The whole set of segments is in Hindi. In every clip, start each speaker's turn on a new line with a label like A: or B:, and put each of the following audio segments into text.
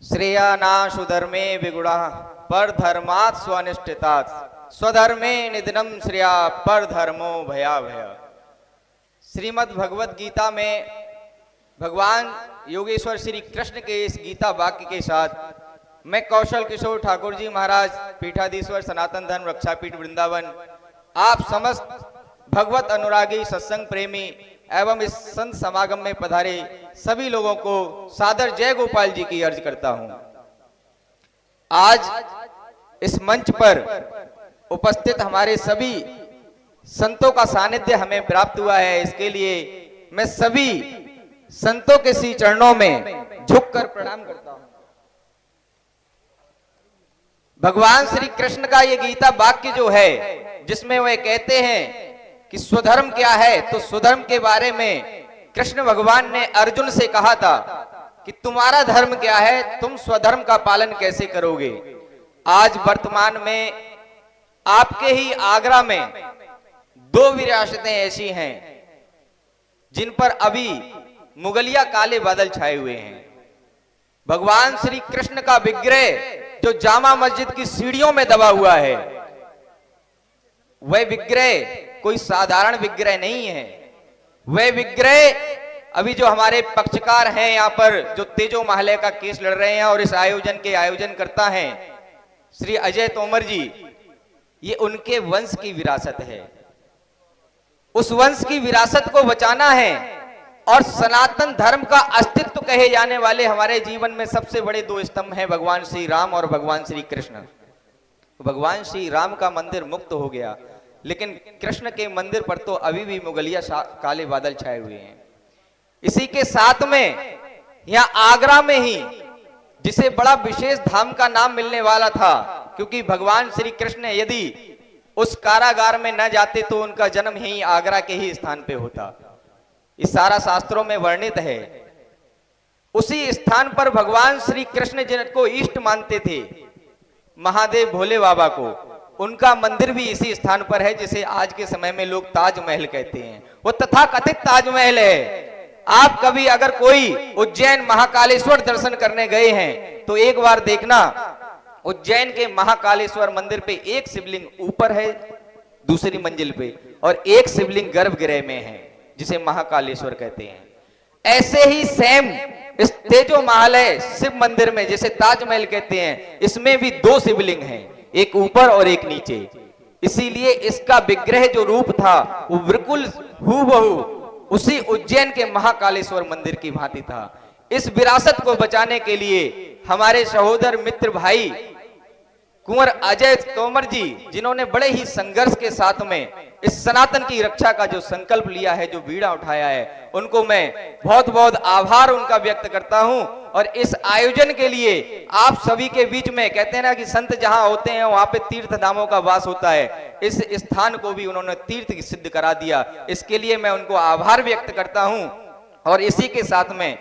A: श्रेयानाशु धर्मे विगुणा पर धर्मात् स्वनिष्ठितात् स्वधर्मे निधनम श्रेया पर धर्मो भयाभय। श्रीमद् भगवत गीता में भगवान योगेश्वर श्री कृष्ण के इस गीता वाक्य के साथ मैं कौशल किशोर ठाकुर जी महाराज, पीठाधीश्वर सनातन धर्म रक्षापीठ वृंदावन, आप समस्त भगवत अनुरागी सत्संग प्रेमी एवं इस संत समागम में पधारे सभी लोगों को सादर जय गोपाल जी की अर्ज करता हूं। आज इस मंच पर उपस्थित हमारे सभी संतों का सानिध्य हमें प्राप्त हुआ है, इसके लिए मैं सभी संतों के श्री चरणों में झुककर प्रणाम करता हूं। भगवान श्री कृष्ण का ये गीता वाक्य जो है, जिसमें वे कहते हैं कि स्वधर्म क्या है, तो स्वधर्म के बारे में कृष्ण भगवान ने अर्जुन से कहा था कि तुम्हारा धर्म क्या है, तुम स्वधर्म का पालन कैसे करोगे। आज वर्तमान में आपके ही आगरा में दो विरासतें ऐसी हैं जिन पर अभी मुगलिया काले बादल छाए हुए हैं। भगवान श्री कृष्ण का विग्रह जो जामा मस्जिद की सीढ़ियों में दबा हुआ है, वह विग्रह कोई साधारण विग्रह नहीं है। वह विग्रह अभी जो हमारे पक्षकार हैं यहाँ पर, जो तेजो महालय का केस लड़ रहे हैं और इस आयोजन के आयोजन करता हैं श्री अजय तोमर जी, ये उनके वंश की विरासत है। उस वंश की विरासत को बचाना है और सनातन धर्म का अस्तित्व कहे जाने वाले हमारे जीवन में सबसे बड़े दो स्तंभ हैं, भगवान श्री राम और भगवान श्री कृष्ण। भगवान श्री राम का मंदिर मुक्त हो गया, लेकिन कृष्ण के मंदिर पर तो अभी भी मुगलिया काले बादल छाए हुए हैं। इसी के साथ में यहाँ आगरा में ही, जिसे बड़ा विशेष धाम का नाम मिलने वाला था, क्योंकि भगवान श्री कृष्ण यदि उस कारागार में न जाते तो उनका जन्म ही आगरा के ही स्थान पे होता। इस सारा शास्त्रों में वर्णित है। उसी स्थान पर भगवान श्री कृष्ण जिनको इष्ट मानते थे, महादेव भोले बाबा को, उनका मंदिर भी इसी स्थान पर है, जिसे आज के समय में लोग ताजमहल कहते हैं। वो तथाकथित ताजमहल है। आप कभी अगर कोई उज्जैन महाकालेश्वर दर्शन करने गए हैं तो एक बार देखना, उज्जैन के महाकालेश्वर मंदिर पे एक शिवलिंग ऊपर है दूसरी मंजिल पे, और एक शिवलिंग गर्भगृह में है, जिसे महाकालेश्वर कहते हैं। ऐसे ही सेम इस तेजो महालय शिव मंदिर में, जिसे ताजमहल कहते हैं, इसमें भी दो शिवलिंग हैं, एक ऊपर और एक नीचे। इसीलिए इसका विग्रह जो रूप था वो बिल्कुल हूबहू उसी उज्जैन के महाकालेश्वर मंदिर की भांति था। इस विरासत को बचाने के लिए हमारे सहोदर मित्र भाई कुंवर अजय तोमर जी, जिन्होंने बड़े ही संघर्ष के साथ में इस सनातन की रक्षा का जो संकल्प लिया है, जो बीड़ा उठाया है, उनको मैं बहुत बहुत आभार उनका व्यक्त करता हूं। और इस आयोजन के लिए आप सभी के बीच में, कहते हैं ना कि संत जहां होते हैं वहां पे तीर्थ धामों का वास होता है, इस स्थान को भी उन्होंने तीर्थ सिद्ध करा दिया। इसके लिए मैं उनको आभार व्यक्त करता हूं। और इसी के साथ में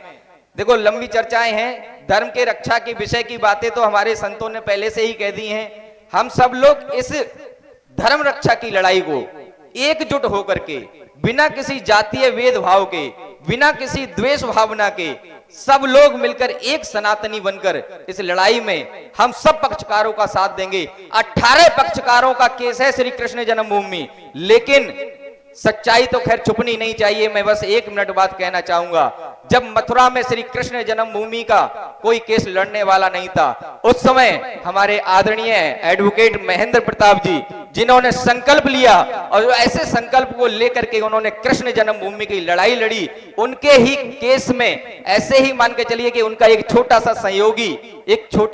A: देखो, लंबी चर्चाएं हैं, धर्म के रक्षा की विषय की बातें तो हमारे संतों ने पहले से ही कह दी हैं। हम सब लोग इस धर्म रक्षा की लड़ाई को एकजुट होकर के, बिना किसी जातीय भेदभाव के, बिना किसी द्वेष भावना के, सब लोग मिलकर एक सनातनी बनकर इस लड़ाई में हम सब पक्षकारों का साथ देंगे। 18 पक्षकारों का केस है श्री कृष्ण जन्मभूमि, लेकिन सच्चाई तो खैर छुपनी नहीं चाहिए। मैं बस 1 मिनट बात कहना चाहूंगा। जब मथुरा में श्री कृष्ण जन्मभूमि का कोई केस लड़ने वाला नहीं था, उस समय हमारे आदरणीय एडवोकेट महेंद्र प्रताप जी, जिन्होंने संकल्प लिया और ऐसे संकल्प को लेकर के उन्होंने कृष्ण जन्मभूमि की लड़ाई लड़ी, उनके ही केस में ऐसे ही मान के चलिए कि उनका एक छोटा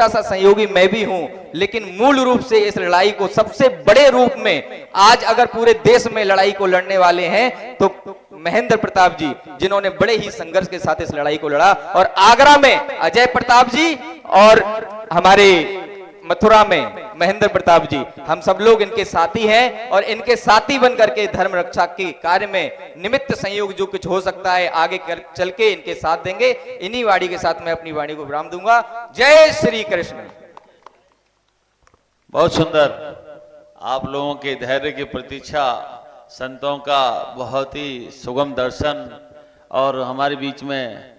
A: सा सहयोगी मैं भी हूं, लेकिन मूल रूप से इस लड़ाई को सबसे बड़े रूप में आज अगर पूरे देश में लड़ाई को लड़ने वाले हैं तो महेंद्र प्रताप जी, जिन्होंने बड़े ही संघर्ष के साथ इस लड़ाई को लड़ा। और आगरा में अजय प्रताप जी और हमारे मथुरा में महेंद्र प्रताप जी, हम सब लोग इनके साथी हैं और इनके साथी बनकर के धर्म रक्षा के कार्य में निमित्त संयोग जो कुछ हो सकता है आगे चल के इनके साथ देंगे। इन्हीं वाणी के साथ मैं अपनी वाणी को विराम दूंगा। जय श्री कृष्ण।
B: बहुत सुंदर। आप लोगों के धैर्य की प्रतीक्षा, संतों का बहुत ही सुगम दर्शन और हमारे बीच में